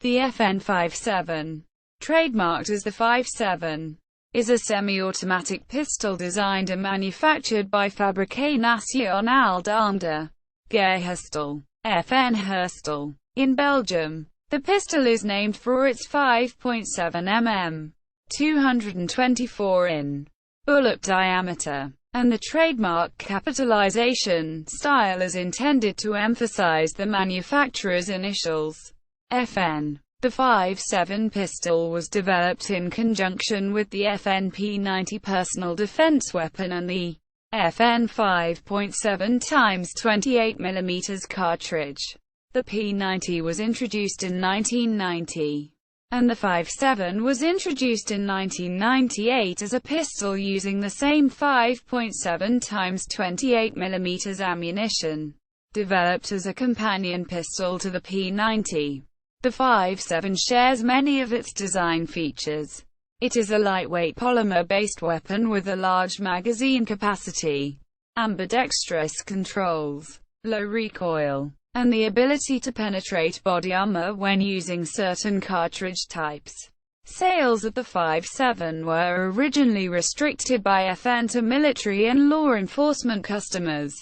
The Fn 5-7, trademarked as the 5-7, is a semi-automatic pistol designed and manufactured by Fabriqué Nationale d'Armes de Guerre Fn Herstal, in Belgium. The pistol is named for its 5.7 mm, 224 in bullet diameter, and the trademark capitalization style is intended to emphasize the manufacturer's initials, FN. The 5.7 pistol was developed in conjunction with the FN P90 personal defense weapon and the FN 5.7 x 28 mm cartridge. The P90 was introduced in 1990, and the 5.7 was introduced in 1998 as a pistol using the same 5.7 x 28 mm ammunition, developed as a companion pistol to the P90. The 5.7 shares many of its design features. It is a lightweight polymer-based weapon with a large magazine capacity, ambidextrous controls, low recoil, and the ability to penetrate body armor when using certain cartridge types. Sales of the 5.7 were originally restricted by FN to military and law enforcement customers,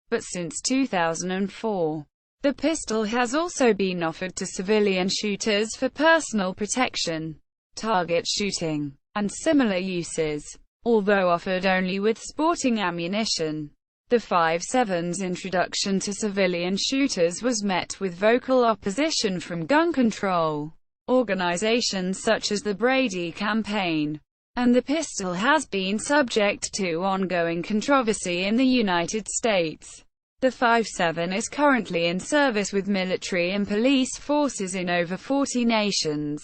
but since 2004, the pistol has also been offered to civilian shooters for personal protection, target shooting, and similar uses, although offered only with sporting ammunition. The 5.7's introduction to civilian shooters was met with vocal opposition from gun control organizations such as the Brady Campaign, and the pistol has been subject to ongoing controversy in the United States. The 5.7 is currently in service with military and police forces in over 40 nations,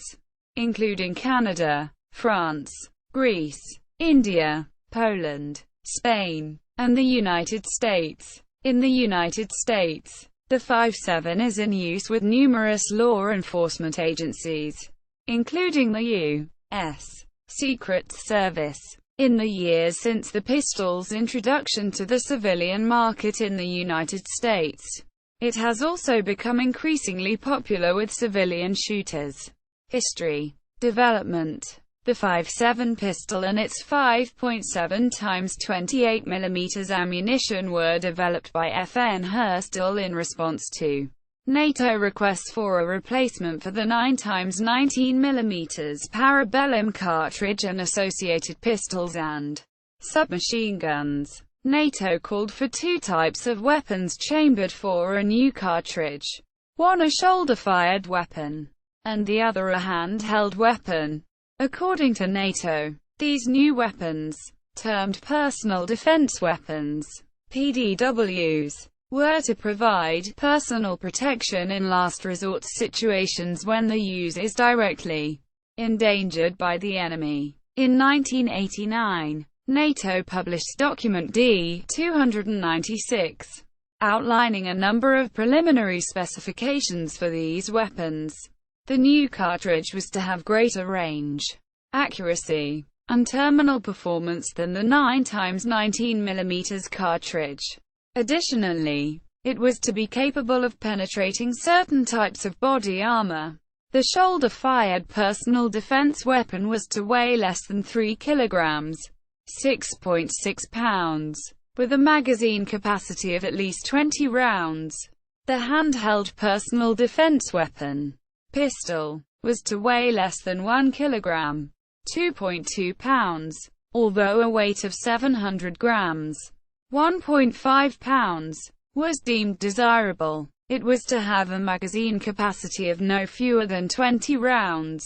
including Canada, France, Greece, India, Poland, Spain, and the United States. In the United States, the 5.7 is in use with numerous law enforcement agencies, including the U.S. Secret Service. In the years since the pistol's introduction to the civilian market in the United States, it has also become increasingly popular with civilian shooters. History. Development. The 5.7 pistol and its 5.7 x 28 mm ammunition were developed by FN Herstal in response to NATO requests for a replacement for the 9 x 19 mm Parabellum cartridge and associated pistols and submachine guns. NATO called for two types of weapons chambered for a new cartridge, one a shoulder-fired weapon, and the other a handheld weapon. According to NATO, these new weapons, termed personal defense weapons, PDWs, were to provide personal protection in last resort situations when the user is directly endangered by the enemy. In 1989, NATO published Document D-296, outlining a number of preliminary specifications for these weapons. The new cartridge was to have greater range, accuracy, and terminal performance than the 9 x 19 mm cartridge. Additionally, it was to be capable of penetrating certain types of body armor. The shoulder-fired personal defense weapon was to weigh less than 3 kilograms, 6.6 pounds, with a magazine capacity of at least 20 rounds. The handheld personal defense weapon, pistol, was to weigh less than 1 kilogram, 2.2 pounds, although a weight of 700 grams, 1.5 pounds, was deemed desirable. It was to have a magazine capacity of no fewer than 20 rounds.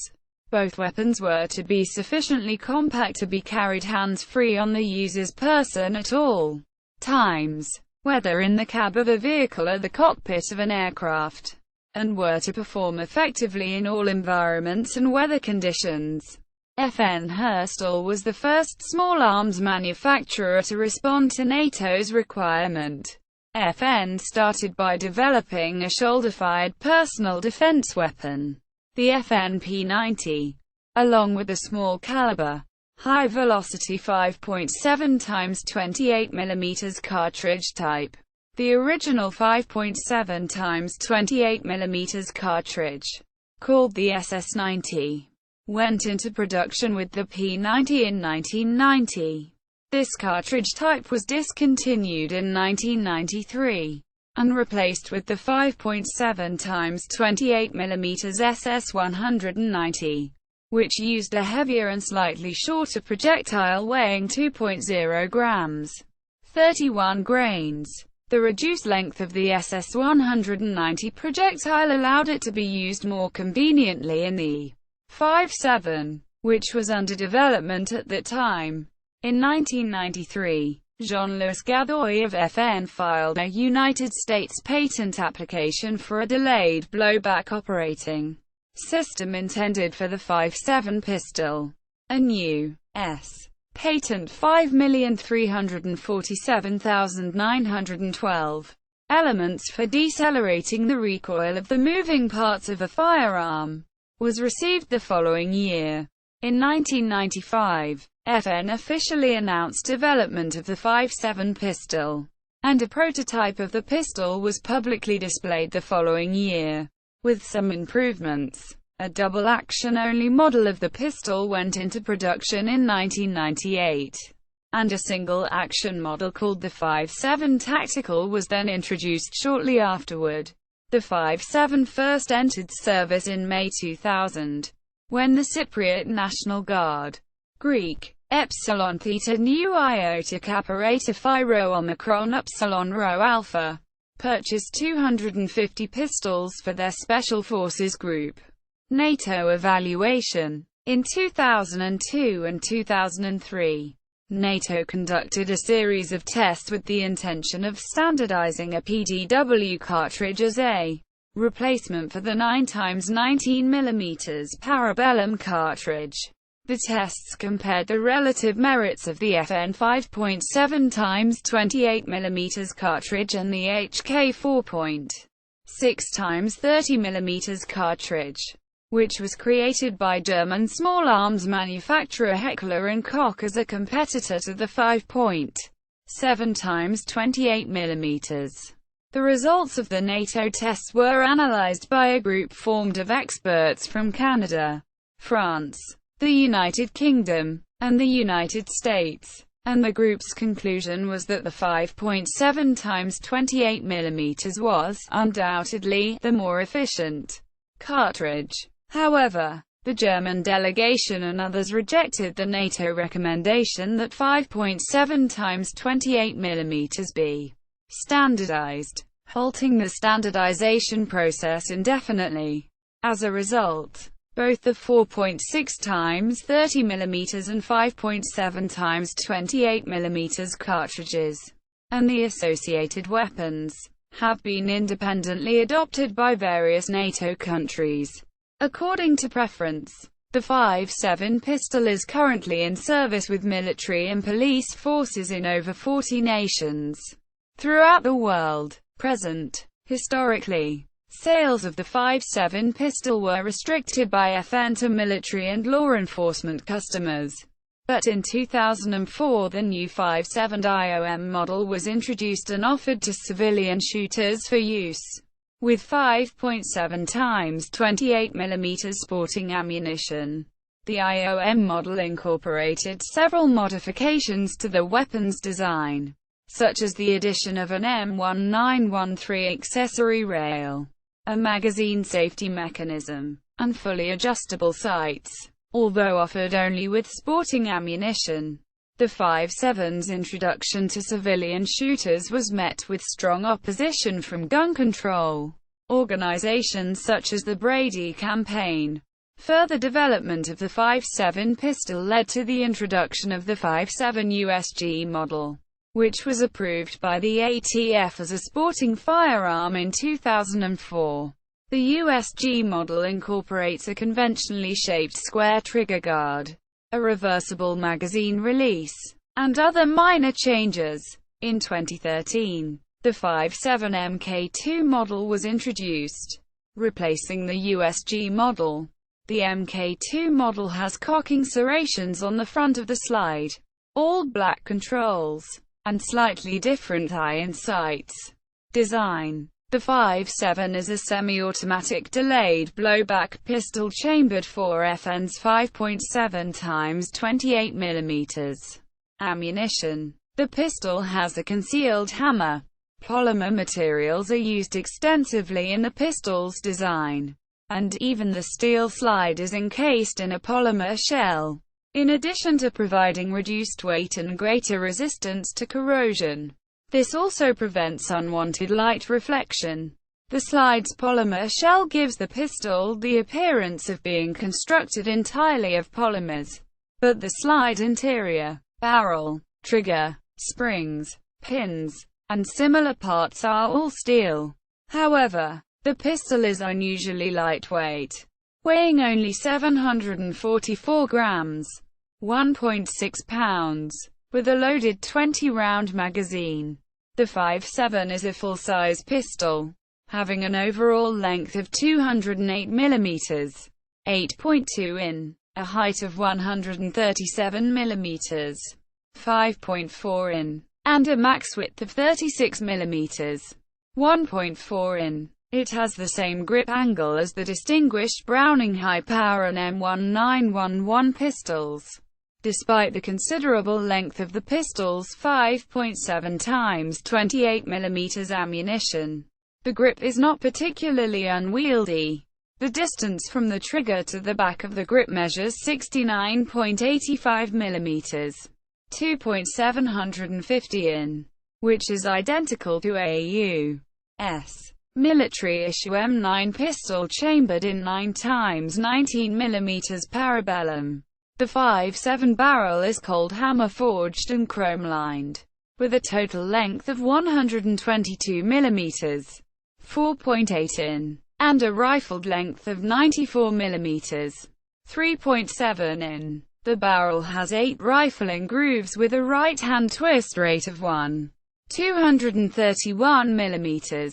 Both weapons were to be sufficiently compact to be carried hands-free on the user's person at all times, whether in the cab of a vehicle or the cockpit of an aircraft, and were to perform effectively in all environments and weather conditions. FN Herstal was the first small arms manufacturer to respond to NATO's requirement. FN started by developing a shoulder-fired personal defense weapon, the FN P90, along with a small caliber, high-velocity 5.7 x 28 mm cartridge type. The original 5.7 x 28 mm cartridge called the SS-90, went into production with the P-90 in 1990. This cartridge type was discontinued in 1993 and replaced with the 5.7 x 28 mm SS-190, which used a heavier and slightly shorter projectile weighing 2.0 grams, 31 grains. The reduced length of the SS-190 projectile allowed it to be used more conveniently in the 5.7, which was under development at that time. In 1993, Jean-Louis Gadoy of FN filed a United States patent application for a delayed blowback operating system intended for the 5.7 pistol. A new S. Patent 5,347,912 elements for decelerating the recoil of the moving parts of a firearm was received the following year. In 1995, FN officially announced development of the 5.7 pistol, and a prototype of the pistol was publicly displayed the following year. With some improvements, a double-action-only model of the pistol went into production in 1998, and a single-action model called the 5.7 Tactical was then introduced shortly afterward. The 5.7 first entered service in May 2000, when the Cypriot National Guard, Greek, Epsilon Theta Nu Iota Kappa Eta Phi Rho Omicron Upsilon Rho Alpha, purchased 250 pistols for their Special Forces Group. NATO evaluation. In 2002 and 2003, NATO conducted a series of tests with the intention of standardizing a PDW cartridge as a replacement for the 9x19 mm Parabellum cartridge. The tests compared the relative merits of the FN 5.7 x 28 mm cartridge and the HK 4.6 x 30 mm cartridge, which was created by German small arms manufacturer Heckler & Koch as a competitor to the 5.7 x 28 mm. The results of the NATO tests were analyzed by a group formed of experts from Canada, France, the United Kingdom, and the United States, and the group's conclusion was that the 5.7 x 28 mm was, undoubtedly, the more efficient cartridge. However, the German delegation and others rejected the NATO recommendation that 5.7 x 28 mm be standardized, halting the standardization process indefinitely. As a result, both the 4.6 x 30 mm and 5.7 x 28 mm cartridges, and the associated weapons, have been independently adopted by various NATO countries, according to preference. The 5.7 pistol is currently in service with military and police forces in over 40 nations throughout the world. Present. Historically, sales of the 5.7 pistol were restricted by FN to military and law enforcement customers. But in 2004 the new 5.7 IOM model was introduced and offered to civilian shooters for use, with 5.7 x 28 mm sporting ammunition. The IOM model incorporated several modifications to the weapon's design, such as the addition of an M1913 accessory rail, a magazine safety mechanism, and fully adjustable sights. Although offered only with sporting ammunition, the 5.7's introduction to civilian shooters was met with strong opposition from gun control organizations such as the Brady Campaign. Further development of the 5.7 pistol led to the introduction of the 5.7 USG model, which was approved by the ATF as a sporting firearm in 2004. The USG model incorporates a conventionally shaped square trigger guard, a reversible magazine release, and other minor changes. In 2013, the 5.7 Mk2 model was introduced, replacing the USG model. The Mk2 model has cocking serrations on the front of the slide, all black controls, and slightly different eye and sights design. The 5.7 is a semi-automatic delayed blowback pistol chambered for Fn's 5.7 x 28 mm ammunition. The pistol has a concealed hammer. Polymer materials are used extensively in the pistol's design, and even the steel slide is encased in a polymer shell. In addition to providing reduced weight and greater resistance to corrosion, this also prevents unwanted light reflection. The slide's polymer shell gives the pistol the appearance of being constructed entirely of polymers, but the slide interior, barrel, trigger, springs, pins, and similar parts are all steel. However, the pistol is unusually lightweight, weighing only 744 grams, 1.6 pounds, with a loaded 20-round magazine. The 5.7 is a full-size pistol, having an overall length of 208 mm, 8.2 in, a height of 137 mm, 5.4 in, and a max width of 36 mm, 1.4 in. It has the same grip angle as the distinguished Browning high-power and M1911 pistols. Despite the considerable length of the pistol's 5.7 x 28 mm ammunition, the grip is not particularly unwieldy. The distance from the trigger to the back of the grip measures 69.85 mm, 2.750 in, which is identical to AU's military-issue M9 pistol chambered in 9 x 19 mm parabellum. The 5.7 barrel is cold hammer forged and chrome-lined, with a total length of 122 mm, 4.8 in, and a rifled length of 94 mm, 3.7 in. The barrel has 8 rifling grooves with a right-hand twist rate of 231 mm,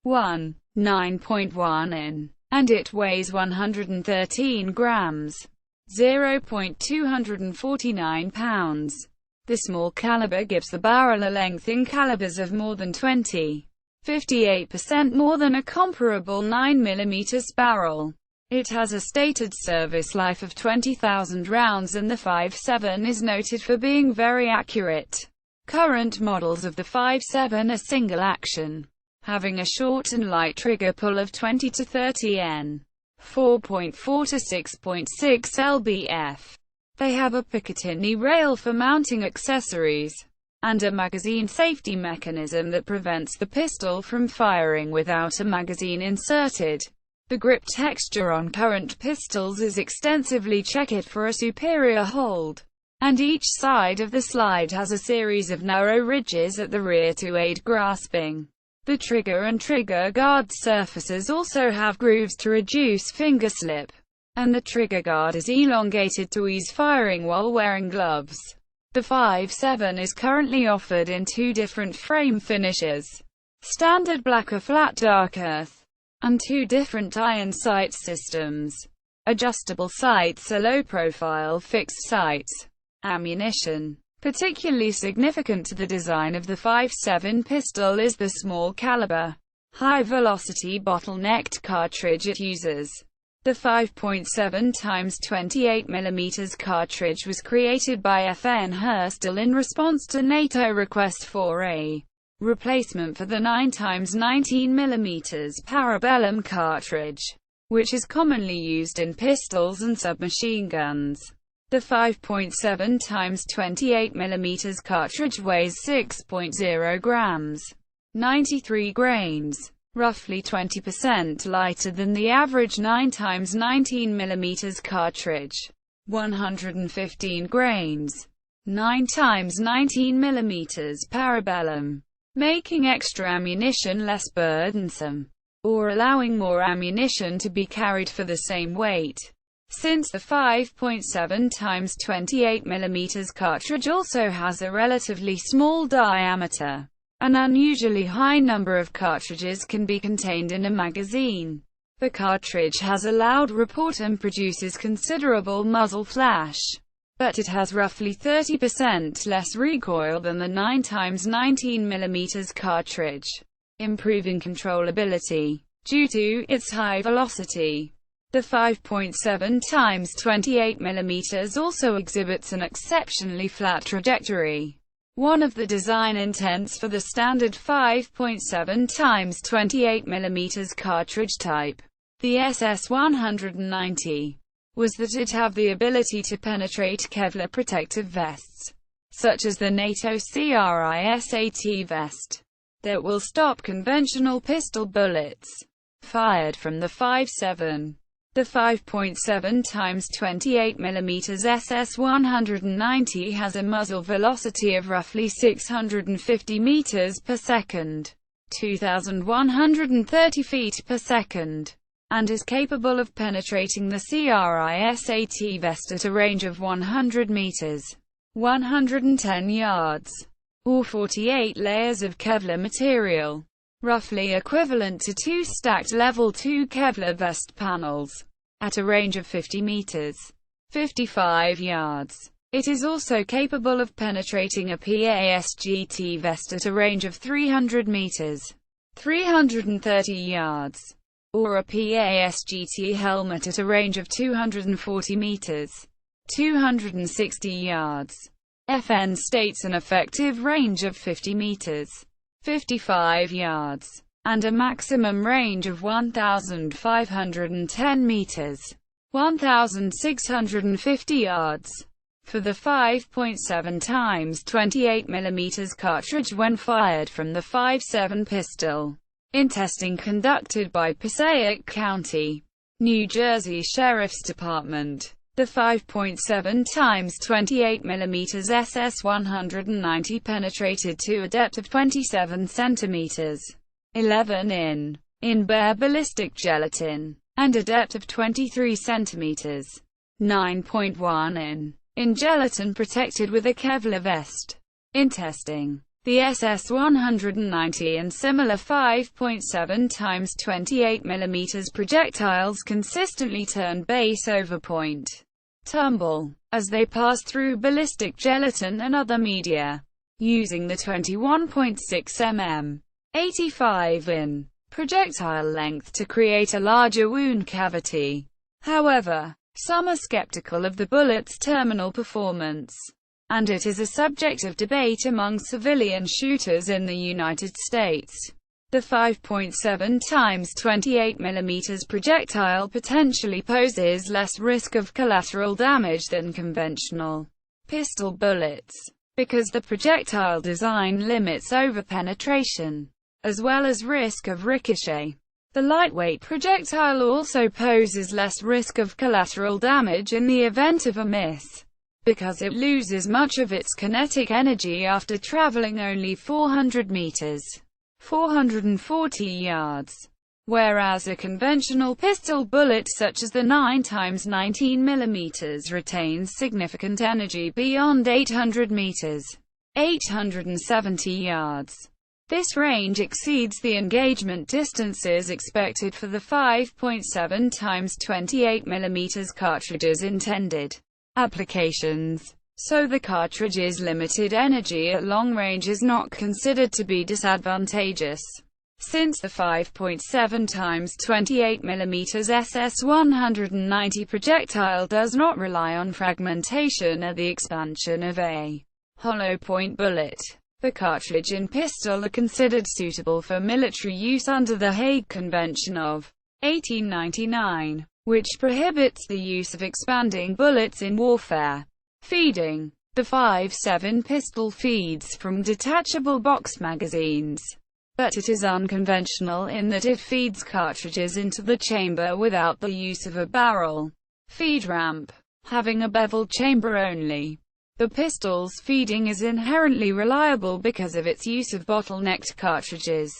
9.1 in, and it weighs 113 grams. 0.249 pounds. The small caliber gives the barrel a length in calibers of more than 20, 58% more than a comparable 9mm barrel. It has a stated service life of 20,000 rounds, and the 5.7 is noted for being very accurate. Current models of the 5.7 are single action, having a short and light trigger pull of 20 to 30 N. 4.4 to 6.6 lbf. They have a Picatinny rail for mounting accessories, and a magazine safety mechanism that prevents the pistol from firing without a magazine inserted. The grip texture on current pistols is extensively checkered for a superior hold, and each side of the slide has a series of narrow ridges at the rear to aid grasping. The trigger and trigger guard surfaces also have grooves to reduce finger slip, and the trigger guard is elongated to ease firing while wearing gloves. The 5.7 is currently offered in 2 different frame finishes: standard black or flat dark earth, and 2 different iron sight systems. Adjustable sights are low-profile fixed sights. Ammunition. Particularly significant to the design of the 5.7 pistol is the small caliber, high-velocity bottlenecked cartridge it uses. The 5.7 x 28 mm cartridge was created by Fn Five-seven in response to NATO request for a replacement for the 9 x 19 mm parabellum cartridge, which is commonly used in pistols and submachine guns. The 5.7 x 28 mm cartridge weighs 6.0 grams, 93 grains, roughly 20% lighter than the average 9 x 19 mm cartridge, 115 grains, 9 x 19 mm parabellum, making extra ammunition less burdensome, or allowing more ammunition to be carried for the same weight. Since the 5.7 x 28 mm cartridge also has a relatively small diameter, an unusually high number of cartridges can be contained in a magazine. The cartridge has a loud report and produces considerable muzzle flash, but it has roughly 30% less recoil than the 9 x 19 mm cartridge. improving controllability. Due to its high velocity, the 5.7 x 28 mm also exhibits an exceptionally flat trajectory. One of the design intents for the standard 5.7 x 28 mm cartridge type, the SS-190, was that it have the ability to penetrate Kevlar protective vests, such as the NATO CRISAT vest, that will stop conventional pistol bullets fired from the 5.7. The 5.7 x 28 mm SS-190 has a muzzle velocity of roughly 650 meters per second, 2,130 feet per second, and is capable of penetrating the CRISAT vest at a range of 100 meters, 110 yards, or 48 layers of Kevlar material, roughly equivalent to 2 stacked level 2 Kevlar vest panels, at a range of 50 meters, 55 yards. It is also capable of penetrating a PASGT vest at a range of 300 meters, 330 yards, or a PASGT helmet at a range of 240 meters, 260 yards. FN states an effective range of 50 meters, 55 yards, and a maximum range of 1,510 meters, 1,650 yards, for the 5.7 x 28 mm cartridge when fired from the 5.7 pistol. In testing conducted by Passaic County, New Jersey Sheriff's Department, the 5.7 x 28 mm SS-190 penetrated to a depth of 27 cm, 11 in bare ballistic gelatin, and a depth of 23 cm, 9.1 in gelatin protected with a Kevlar vest. In testing, the SS-190 and similar 5.7 x 28 mm projectiles consistently turn base over point, tumble, as they pass through ballistic gelatin and other media, using the 21.6 mm, 85 in projectile length to create a larger wound cavity. However, some are skeptical of the bullet's terminal performance, and it is a subject of debate among civilian shooters in the United States. The 5.7 x 28 mm projectile potentially poses less risk of collateral damage than conventional pistol bullets, because the projectile design limits overpenetration, as well as risk of ricochet. The lightweight projectile also poses less risk of collateral damage in the event of a miss, because it loses much of its kinetic energy after traveling only 400 meters, 440 yards, whereas a conventional pistol bullet such as the 9 x 19 mm retains significant energy beyond 800 meters, 870 yards. This range exceeds the engagement distances expected for the 5.7 x 28 mm cartridge's intended applications, so the cartridge's limited energy at long range is not considered to be disadvantageous. Since the 5.7 x 28 mm SS-190 projectile does not rely on fragmentation or the expansion of a hollow point bullet, the cartridge and pistol are considered suitable for military use under the Hague Convention of 1899, which prohibits the use of expanding bullets in warfare. Feeding. The 5.7 pistol feeds from detachable box magazines, but it is unconventional in that it feeds cartridges into the chamber without the use of a barrel feed ramp, having a beveled chamber only. The pistol's feeding is inherently reliable because of its use of bottlenecked cartridges.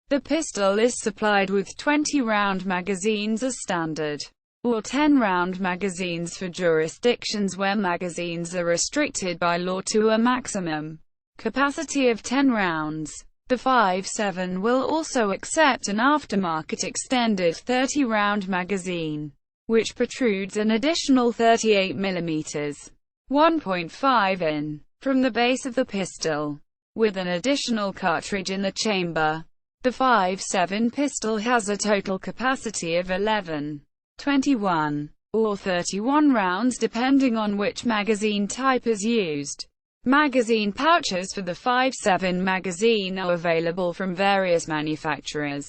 The pistol is supplied with 20-round magazines as standard, or 10-round magazines for jurisdictions where magazines are restricted by law to a maximum capacity of 10 rounds. The 5.7 will also accept an aftermarket extended 30-round magazine, which protrudes an additional 38 mm, 1.5 in, from the base of the pistol, with an additional cartridge in the chamber. The 5.7 pistol has a total capacity of 11, 21, or 31 rounds depending on which magazine type is used. Magazine pouches for the 5.7 magazine are available from various manufacturers.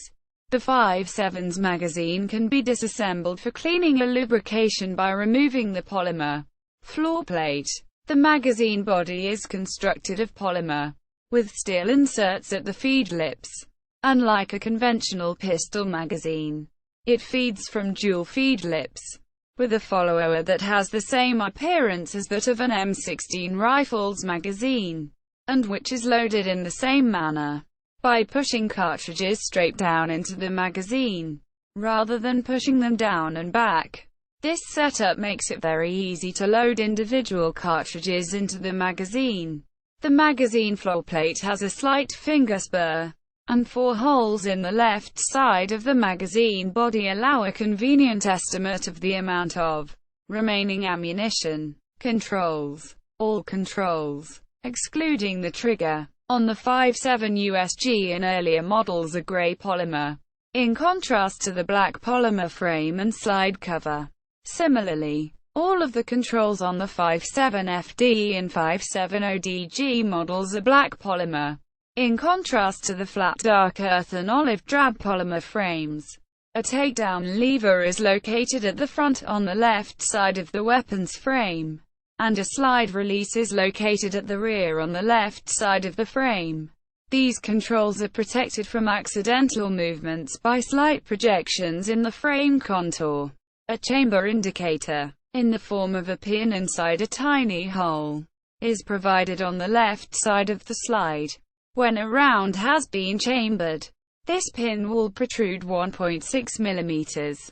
The 5.7's magazine can be disassembled for cleaning or lubrication by removing the polymer floor plate. The magazine body is constructed of polymer, with steel inserts at the feed lips. Unlike a conventional pistol magazine, it feeds from dual feed lips, with a follower that has the same appearance as that of an M16 rifle's magazine, and which is loaded in the same manner, by pushing cartridges straight down into the magazine, rather than pushing them down and back. This setup makes it very easy to load individual cartridges into the magazine. The magazine floor plate has a slight finger spur, and 4 holes in the left side of the magazine body allow a convenient estimate of the amount of remaining ammunition. Controls. All controls, excluding the trigger, on the 5.7 USG and earlier models are gray polymer, in contrast to the black polymer frame and slide cover. Similarly, all of the controls on the 5.7 FD and 5.7 ODG models are black polymer, in contrast to the flat dark earth and olive drab polymer frames. A takedown lever is located at the front on the left side of the weapon's frame, and a slide release is located at the rear on the left side of the frame. These controls are protected from accidental movements by slight projections in the frame contour. A chamber indicator, in the form of a pin inside a tiny hole, is provided on the left side of the slide. When a round has been chambered, this pin will protrude 1.6 mm,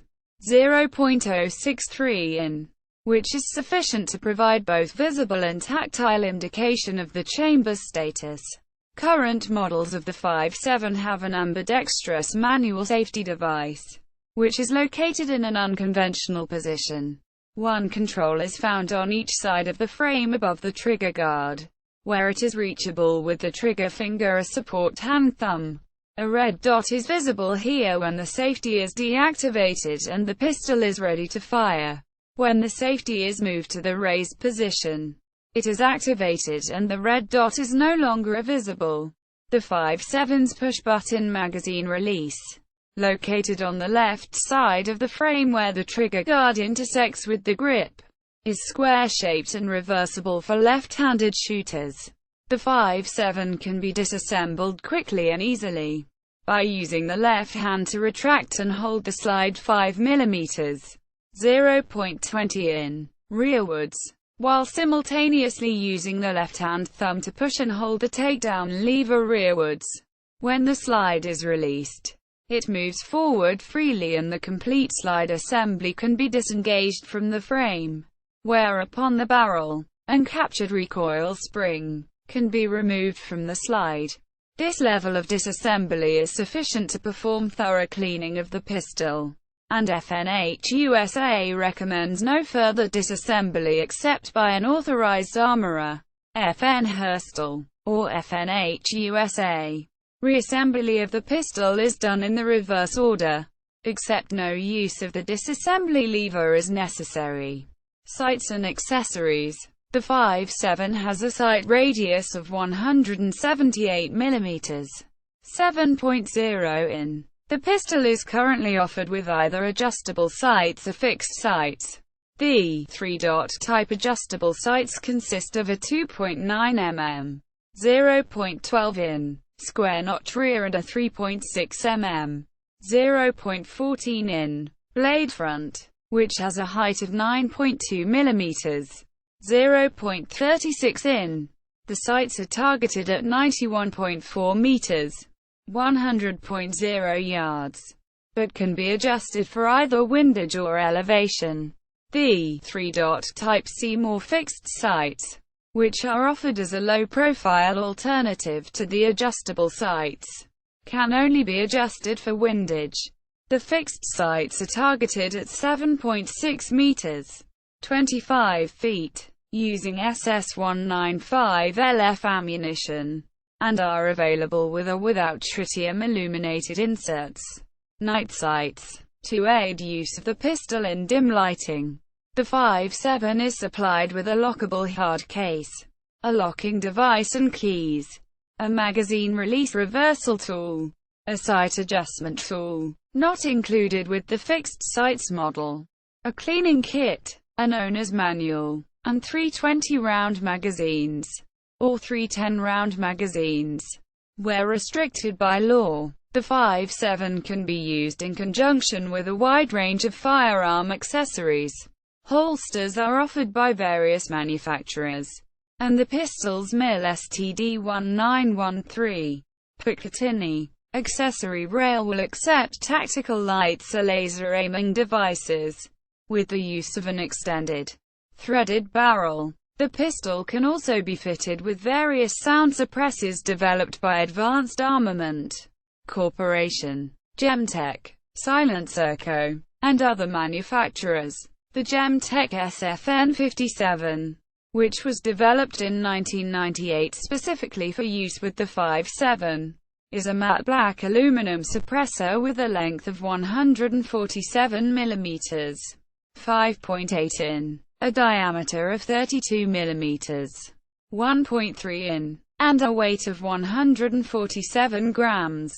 0.063 in, which is sufficient to provide both visible and tactile indication of the chamber's status. Current models of the 5.7 have an ambidextrous manual safety device, which is located in an unconventional position. One control is found on each side of the frame above the trigger guard, where it is reachable with the trigger finger as support hand thumb. A red dot is visible here when the safety is deactivated and the pistol is ready to fire. When the safety is moved to the raised position, it is activated and the red dot is no longer visible. The 5.7's push-button magazine release, located on the left side of the frame where the trigger guard intersects with the grip, is square-shaped and reversible for left-handed shooters. The 5.7 can be disassembled quickly and easily by using the left hand to retract and hold the slide 5 mm, 0.20 in, rearwards, while simultaneously using the left-hand thumb to push and hold the takedown lever rearwards. When the slide is released, it moves forward freely and the complete slide assembly can be disengaged from the frame, whereupon the barrel and captured recoil spring can be removed from the slide. This level of disassembly is sufficient to perform thorough cleaning of the pistol, and FNH USA recommends no further disassembly except by an authorized armorer, FN Herstal, or FNH USA. Reassembly of the pistol is done in the reverse order, except no use of the disassembly lever is necessary. Sights and accessories. The 5.7 has a sight radius of 178 mm, 7.0 in. The pistol is currently offered with either adjustable sights or fixed sights. The 3-dot type adjustable sights consist of a 2.9 mm, 0.12 in, square notch rear and a 3.6 mm, 0.14 in, blade front, which has a height of 9.2 mm, 0.36 in. The sights are targeted at 91.4 meters, 100.0 yards, but can be adjusted for either windage or elevation. The 3-dot type C more fixed sights, which are offered as a low-profile alternative to the adjustable sights, can only be adjusted for windage. The fixed sights are targeted at 7.6 meters, 25 feet, using SS-195 LF ammunition. and are available with or without tritium-illuminated inserts, night sights, to aid use of the pistol in dim lighting. The 5.7 is supplied with a lockable hard case, a locking device and keys, a magazine release reversal tool, a sight adjustment tool, not included with the fixed sights model, a cleaning kit, an owner's manual, and 3 20-round magazines, or 3 10-round magazines. Where restricted by law, the 5.7 can be used in conjunction with a wide range of firearm accessories. Holsters are offered by various manufacturers, and the pistol's MIL STD 1913 Picatinny accessory rail will accept tactical lights or laser aiming devices, with the use of an extended, threaded barrel. The pistol can also be fitted with various sound suppressors developed by Advanced Armament Corporation, Gemtech, Silencer Co., and other manufacturers. The Gemtech Fn 57, which was developed in 1998 specifically for use with the 5.7, is a matte black aluminum suppressor with a length of 147 mm, 5.8 in, a diameter of 32 mm, 1.3 in, and a weight of 147 grams,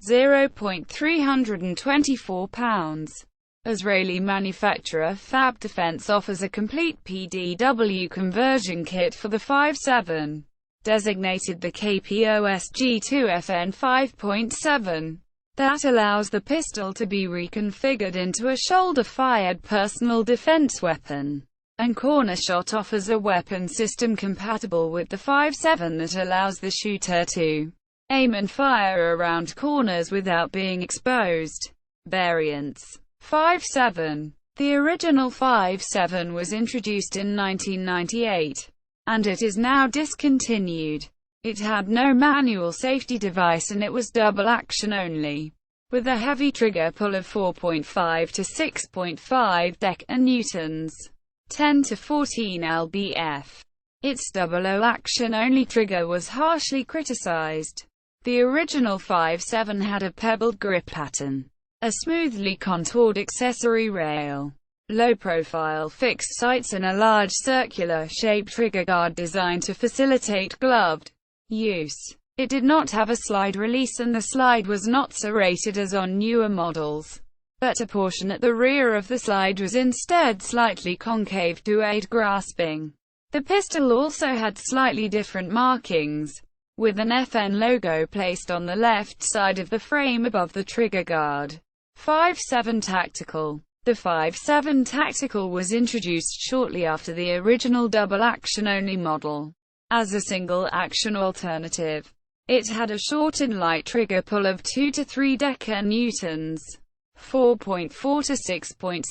0.324 pounds. Israeli manufacturer Fab Defense offers a complete PDW conversion kit for the 5.7, designated the KPOSG-2 FN 5.7, that allows the pistol to be reconfigured into a shoulder-fired personal defense weapon. And Cornershot offers a weapon system compatible with the 5.7 that allows the shooter to aim and fire around corners without being exposed. Variants 5.7. The original 5.7 was introduced in 1998, and it is now discontinued. It had no manual safety device and it was double action only, with a heavy trigger pull of 4.5 to 6.5 Newtons, 10 to 14 lbf. Its double action only trigger was harshly criticized. The original 5.7 had a pebbled grip pattern, a smoothly contoured accessory rail, low-profile fixed sights and a large circular-shaped trigger guard designed to facilitate gloved use. It did not have a slide release and the slide was not serrated as on newer models, but a portion at the rear of the slide was instead slightly concave to aid grasping. The pistol also had slightly different markings, with an FN logo placed on the left side of the frame above the trigger guard. 5.7 Tactical. The 5.7 Tactical was introduced shortly after the original double-action-only model. As a single-action alternative, it had a short and light trigger pull of 2 to 3 Newtons, 4.4 to 6.6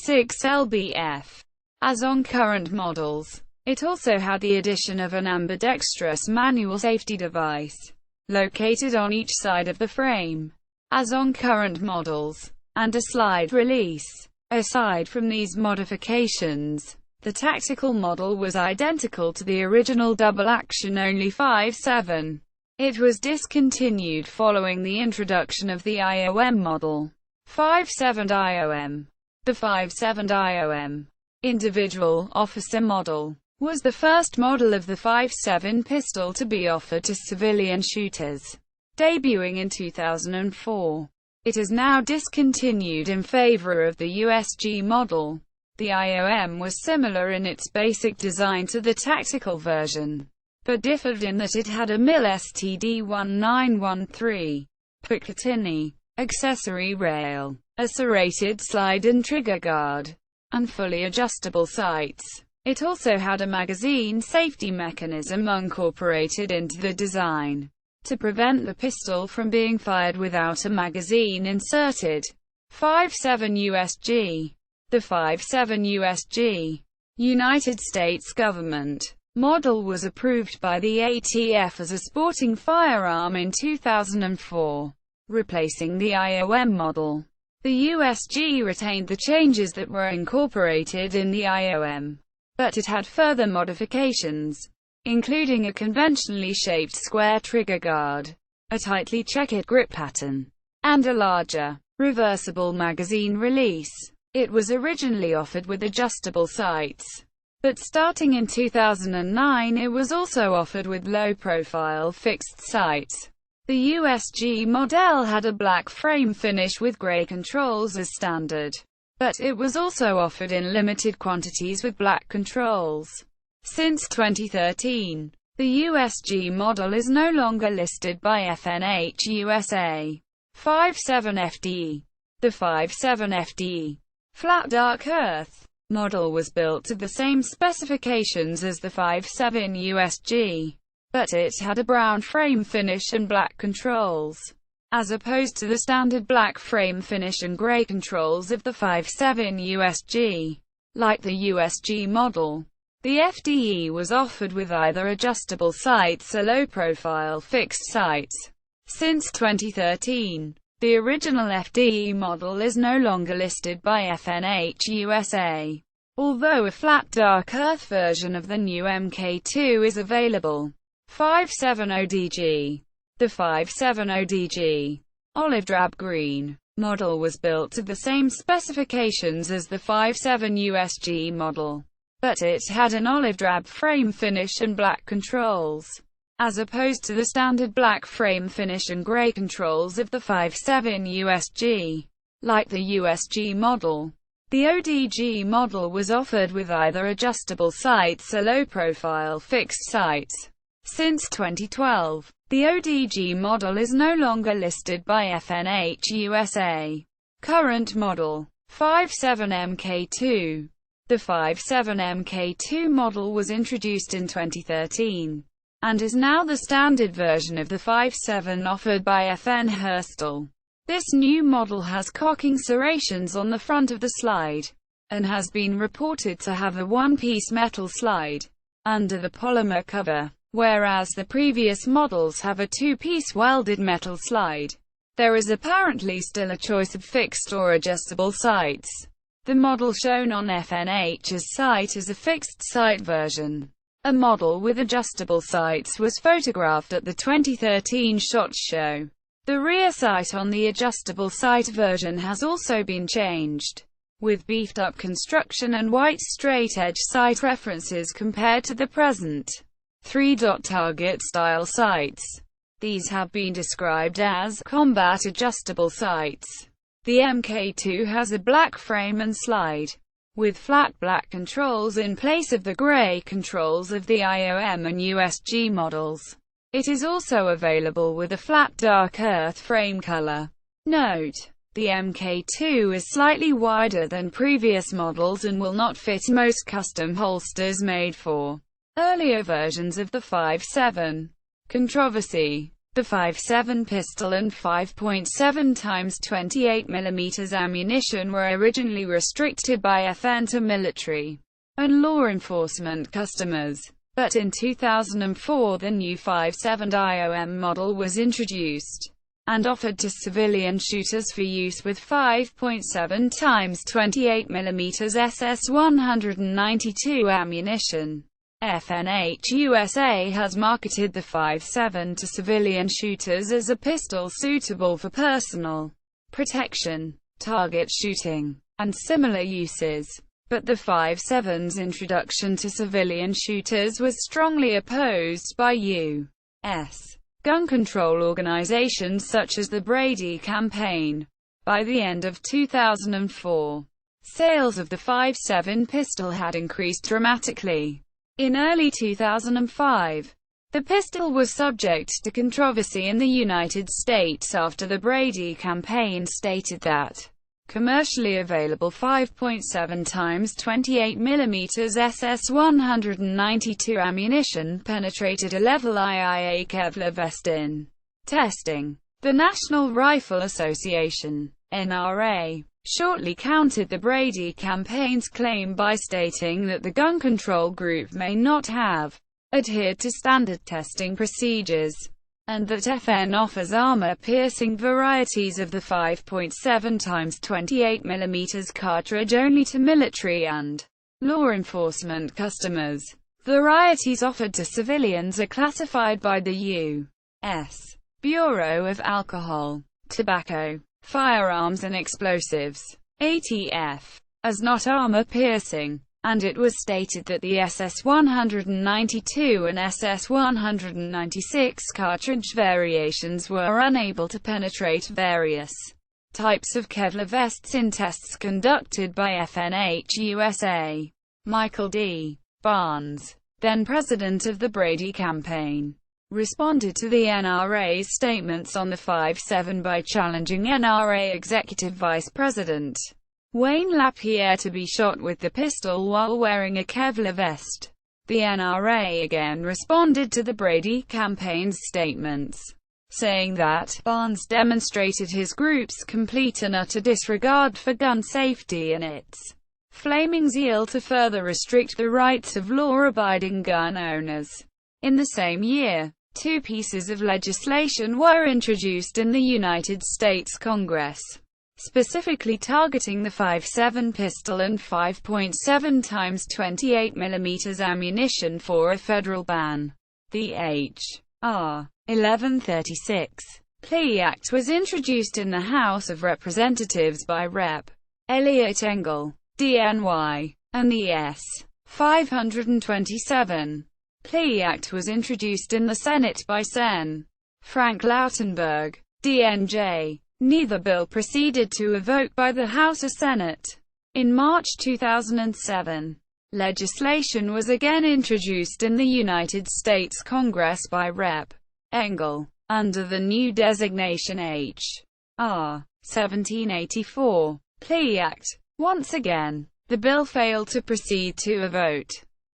lbf. As on current models, it also had the addition of an ambidextrous manual safety device, located on each side of the frame, as on current models, and a slide release. Aside from these modifications, the tactical model was identical to the original double-action-only 5.7. It was discontinued following the introduction of the IOM model. 5.7 IOM. The 5.7 IOM, individual officer model, was the first model of the 5.7 pistol to be offered to civilian shooters, debuting in 2004. It is now discontinued in favor of the USG model. The IOM was similar in its basic design to the tactical version, but differed in that it had a MIL STD 1913 Picatinny accessory rail, a serrated slide and trigger guard, and fully adjustable sights. It also had a magazine safety mechanism incorporated into the design, to prevent the pistol from being fired without a magazine inserted. 5.7 USG. The 5.7 USG, United States government, model was approved by the ATF as a sporting firearm in 2004, replacing the IOM model. The USG retained the changes that were incorporated in the IOM, but it had further modifications. including a conventionally shaped square trigger guard, a tightly checkered grip pattern, and a larger, reversible magazine release. It was originally offered with adjustable sights, but starting in 2009 it was also offered with low-profile fixed sights. The USG model had a black frame finish with grey controls as standard, but it was also offered in limited quantities with black controls. Since 2013, the USG model is no longer listed by FNH USA. 5-7 FDE. The 5-7 FDE flat dark earth model was built to the same specifications as the 5-7 USG, but it had a brown frame finish and black controls, as opposed to the standard black frame finish and grey controls of the 5-7 USG. Like the USG model, the FDE was offered with either adjustable sights or low-profile fixed sights. Since 2013, the original FDE model is no longer listed by FNH USA, although a flat dark earth version of the new Mk2 is available. 5-7 ODG. The 5-7 ODG olive drab green model was built to the same specifications as the 5-7 USG model, but it had an olive drab frame finish and black controls, as opposed to the standard black frame finish and grey controls of the 5-7 USG. Like the USG model, the ODG model was offered with either adjustable sights or low-profile fixed sights. Since 2012, the ODG model is no longer listed by FNH USA. Current model: 5-7 Mk2. The 5-7 Mk2 model was introduced in 2013, and is now the standard version of the 5-7 offered by FN Herstal. This new model has cocking serrations on the front of the slide, and has been reported to have a one-piece metal slide under the polymer cover, whereas the previous models have a two-piece welded metal slide. There is apparently still a choice of fixed or adjustable sights. The model shown on FNH's site is a fixed sight version. A model with adjustable sights was photographed at the 2013 SHOT Show. The rear sight on the adjustable sight version has also been changed, with beefed-up construction and white straight-edge sight references compared to the present 3-dot target-style sights. These have been described as combat adjustable sights. The Mk2 has a black frame and slide, with flat black controls in place of the grey controls of the IOM and USG models. It is also available with a flat dark earth frame color. Note: the Mk2 is slightly wider than previous models and will not fit most custom holsters made for earlier versions of the 5-7. Controversy: the 5-7 pistol and 5.7 x 28 mm ammunition were originally restricted by FN to military and law enforcement customers, but in 2004 the new 5-7 IOM model was introduced and offered to civilian shooters for use with 5.7 x 28 mm SS-192 ammunition. FNH USA has marketed the 5-7 to civilian shooters as a pistol suitable for personal protection, target shooting, and similar uses, but the 5-7's introduction to civilian shooters was strongly opposed by U.S. gun control organizations such as the Brady Campaign. By the end of 2004, sales of the 5-7 pistol had increased dramatically. In early 2005, the pistol was subject to controversy in the United States after the Brady Campaign stated that commercially available 5.7 x 28 mm SS-192 ammunition penetrated a level IIA Kevlar vest in testing. The National Rifle Association (NRA) shortly countered the Brady Campaign's claim by stating that the gun control group may not have adhered to standard testing procedures, and that FN offers armor-piercing varieties of the 5.7 x 28 mm cartridge only to military and law enforcement customers. Varieties offered to civilians are classified by the U.S. Bureau of Alcohol, Tobacco, Firearms and Explosives (ATF) as not armor-piercing, and it was stated that the SS-192 and SS-196 cartridge variations were unable to penetrate various types of Kevlar vests in tests conducted by FNH USA. Michael D. Barnes, then president of the Brady campaign, responded to the NRA's statements on the 5-7 by challenging NRA Executive Vice President Wayne LaPierre to be shot with the pistol while wearing a Kevlar vest. The NRA again responded to the Brady campaign's statements, saying that Barnes demonstrated his group's complete and utter disregard for gun safety and its flaming zeal to further restrict the rights of law-abiding gun owners. In the same year, two pieces of legislation were introduced in the United States Congress, specifically targeting the 5.7 pistol and 5.7 x 28 mm ammunition for a federal ban. The H.R. 1136 Plea Act was introduced in the House of Representatives by Rep. Elliot Engel, DNY, and the S. 527 Plea Act was introduced in the Senate by Sen. Frank Lautenberg, DNJ. Neither bill proceeded to a vote by the House or Senate. In March 2007, legislation was again introduced in the United States Congress by Rep. Engel, under the new designation H.R. 1784 Plea Act. Once again, the bill failed to proceed to a vote.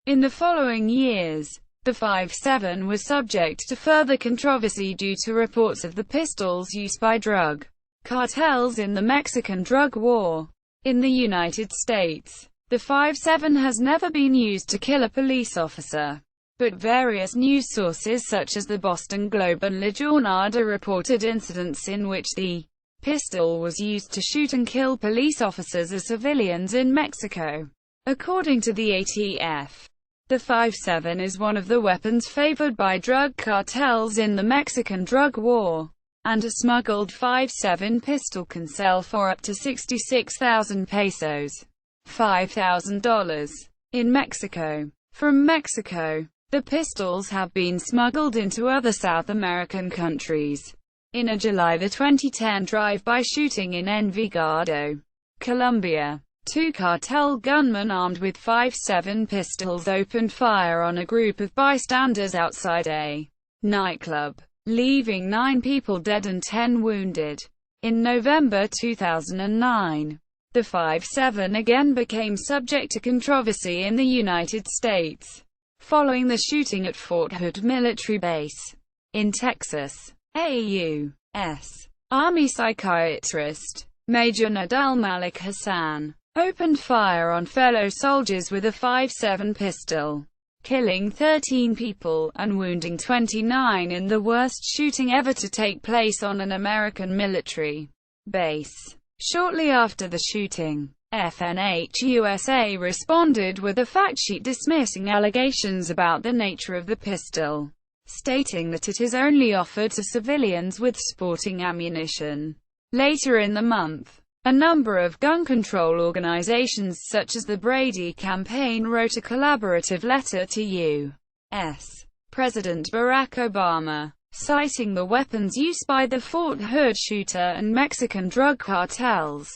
In the following years, the 5.7 was subject to further controversy due to reports of the pistol's use by drug cartels in the Mexican drug war. In the United States, the 5.7 has never been used to kill a police officer, but various news sources such as the Boston Globe and La Jornada reported incidents in which the pistol was used to shoot and kill police officers or civilians in Mexico. According to the ATF, the 5.7 is one of the weapons favored by drug cartels in the Mexican drug war, and a smuggled 5.7 pistol can sell for up to 66,000 pesos, $5,000, in Mexico. From Mexico, the pistols have been smuggled into other South American countries. In a July 2010 drive-by shooting in Envigado, Colombia, two cartel gunmen armed with 5.7 pistols opened fire on a group of bystanders outside a nightclub, leaving 9 people dead and 10 wounded. In November 2009, the 5.7 again became subject to controversy in the United States, following the shooting at Fort Hood Military Base in Texas. A U.S. Army psychiatrist, Major Nadal Malik Hassan, opened fire on fellow soldiers with a 5.7 pistol, killing 13 people, and wounding 29 in the worst shooting ever to take place on an American military base. Shortly after the shooting, FNH USA responded with a fact sheet dismissing allegations about the nature of the pistol, stating that it is only offered to civilians with sporting ammunition. Later in the month, a number of gun control organizations such as the Brady campaign wrote a collaborative letter to U.S. President Barack Obama, citing the weapons used by the Fort Hood shooter and Mexican drug cartels,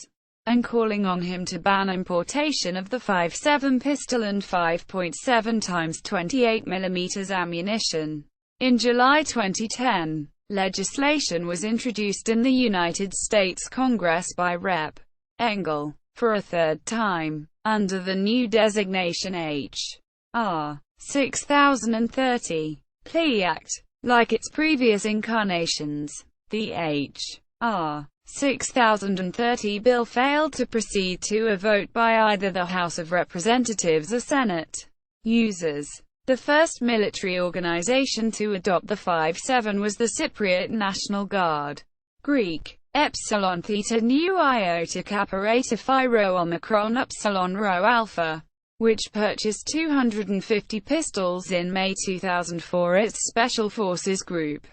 and calling on him to ban importation of the 5.7 pistol and 5.7 x 28 mm ammunition. In July 2010, legislation was introduced in the United States Congress by Rep. Engel, for a third time, under the new designation H.R. 6030 Plea Act. Like its previous incarnations, the H.R. 6030 bill failed to proceed to a vote by either the House of Representatives or Senate. Users. The first military organization to adopt the 5.7 was the Cypriot National Guard. Greek. Epsilon Theta Nu Iota Kappa Eta Phi Rho Omicron Upsilon Rho Alpha. which purchased 250 pistols in May 2000 for its Special Forces Group.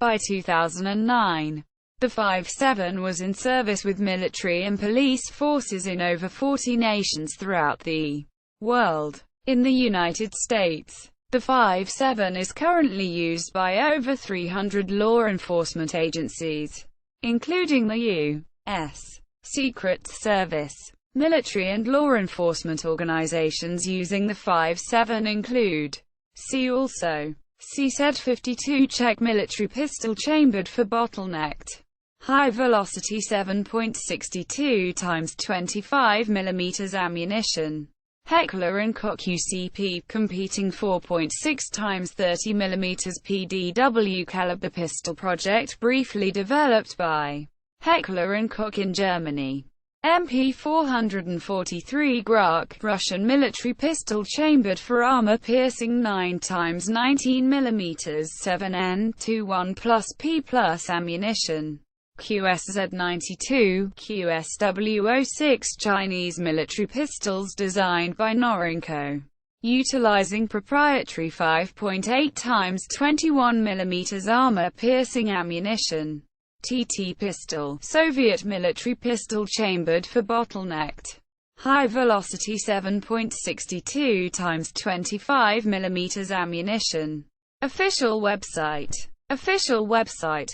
By 2009, the 5-7 was in service with military and police forces in over 40 nations throughout the world. In the United States, the 5-7 is currently used by over 300 law enforcement agencies, including the U.S. Secret Service. Military and law enforcement organizations using the 5-7 include: see also. C-52 Czech military pistol chambered for bottlenecked high-velocity 7.62 x 25 mm ammunition. Heckler & Koch UCP competing 4.6 x 30 mm PDW caliber pistol project briefly developed by Heckler & Koch in Germany. MP443 Grach Russian military pistol chambered for armor-piercing 9 x 19 mm 7N21 plus P plus ammunition. QSZ-92, QSW-06 Chinese military pistols designed by Norinco, utilizing proprietary 5.8 x 21 mm armor-piercing ammunition. TT pistol, Soviet military pistol chambered for bottlenecked high-velocity 7.62 x 25 mm ammunition. Official website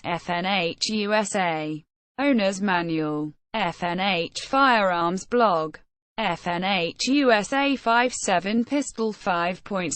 FNH USA. Owner's Manual. FNH Firearms Blog. FNH USA 5-7 Pistol 5.7